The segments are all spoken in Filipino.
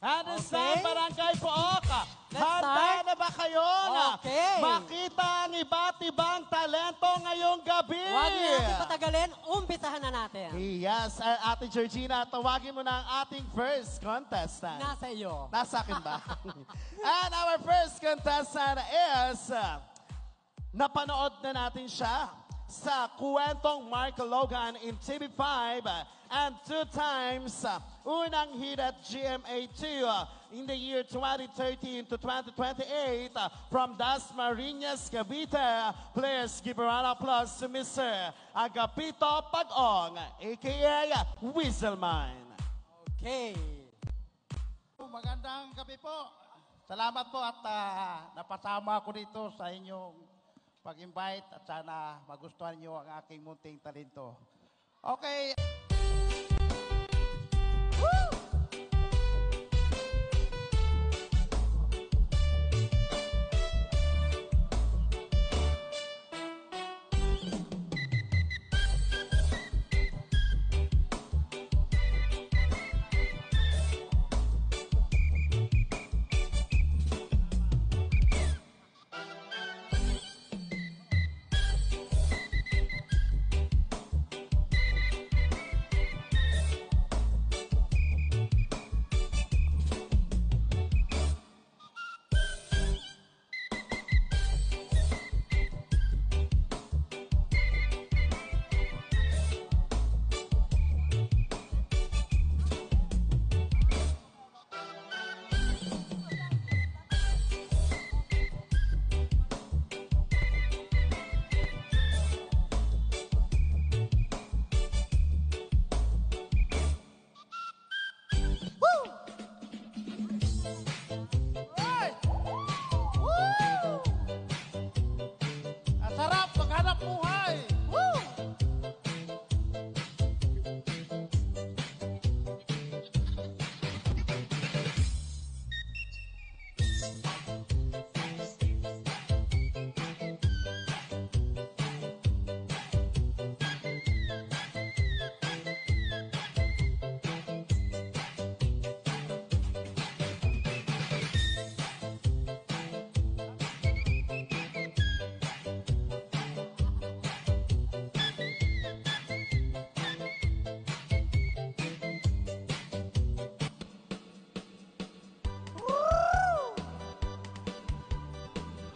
And this time, Barangay Pook, Let's handa start. na ba kayo na Okay. makita ang iba't ibang talento ngayong gabi? Huwag na natin patagalin, umpisahan na natin. Yes, Ate Georgina, tawagin mo na ang ating first contestant. Nasa iyo. Nasa akin ba? And our first contestant is, napanood na natin siya sa Kwentong Mark Logan in TV5 and 2 times unang hit at GMA2 in the year 2013 to 2028 from Dasmariñas, Cavite. Please give a round of applause to Mr. Agapito Pag-ong, aka Weaselman. Okay. Magandang gabi po. Salamat po at napasama ako dito sa inyong pag-invite at sana magustuhan niyo ang aking munting talento. Okay. Woo! Sarap maghanap buhay. Woo!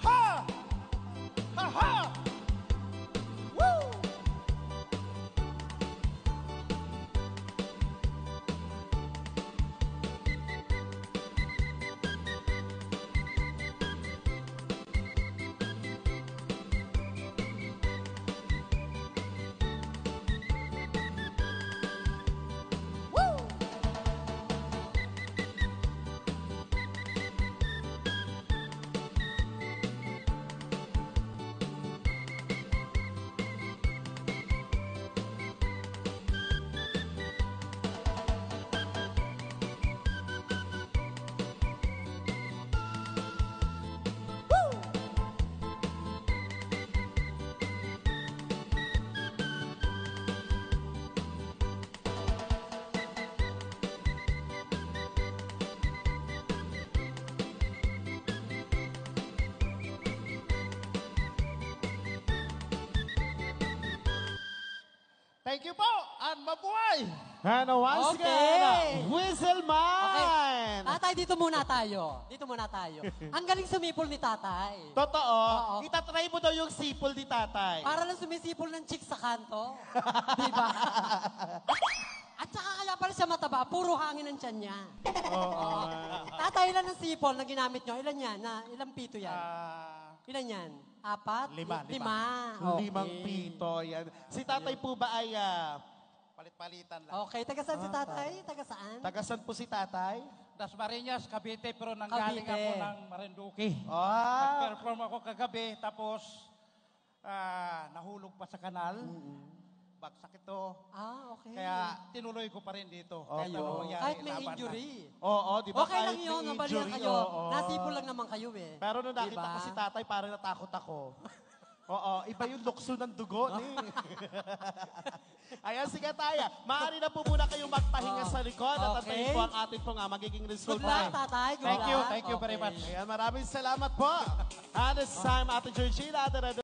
Ha! Ha ha! Woo! Woo! Thank you po, and mabuhay! And once Okay. again, Weaselman! Tatay, dito muna tayo. Dito muna tayo. Ang galing sumipol ni tatay. Totoo, Oo. itatry mo daw yung sipol ni tatay. Para lang sumisipol ng chick sa kanto. Di ba? At saka kaya pala siya mataba, puro hangin ang tiyan niya. Oo. Tatay, ilan ang sipol na ginamit nyo? Ilan yan? Ilang pito yan? Ilan yan? 4? Lima. Okay. Limang pito. Yan. Si tatay po ba ay Palit-palitan lang. Okay, taga saan si tatay? Taga saan? tagasan po si tatay? Dasmariñas, Cavite, pero nanggaling Cavite. ako ng Marinduque. Ah, Nag-perform ako kagabi, tapos nahulog pa sa kanal. Bagsak ito. Okay. Kaya tinuloy ko pa rin dito. Okay. Kahit ano mangyari, Kahit may laban na. injury. oo, di ba? Okay lang Kahit yun, may nabalian injury, kayo. oo. Nasipol lang naman kayo eh. Pero nung nakita Diba? ko si tatay, parang natakot ako. Oo, iba yung lukso ng dugo. Ayan, sige tayo. Maaari na po muna kayong magpahinga sa likod at Okay. antayin po ang ating po nga magiging Good resulta. luck, tatay. Good Thank luck. you very much. Ayan, maraming salamat po. And this time, Ate Georgina, Ate Redo.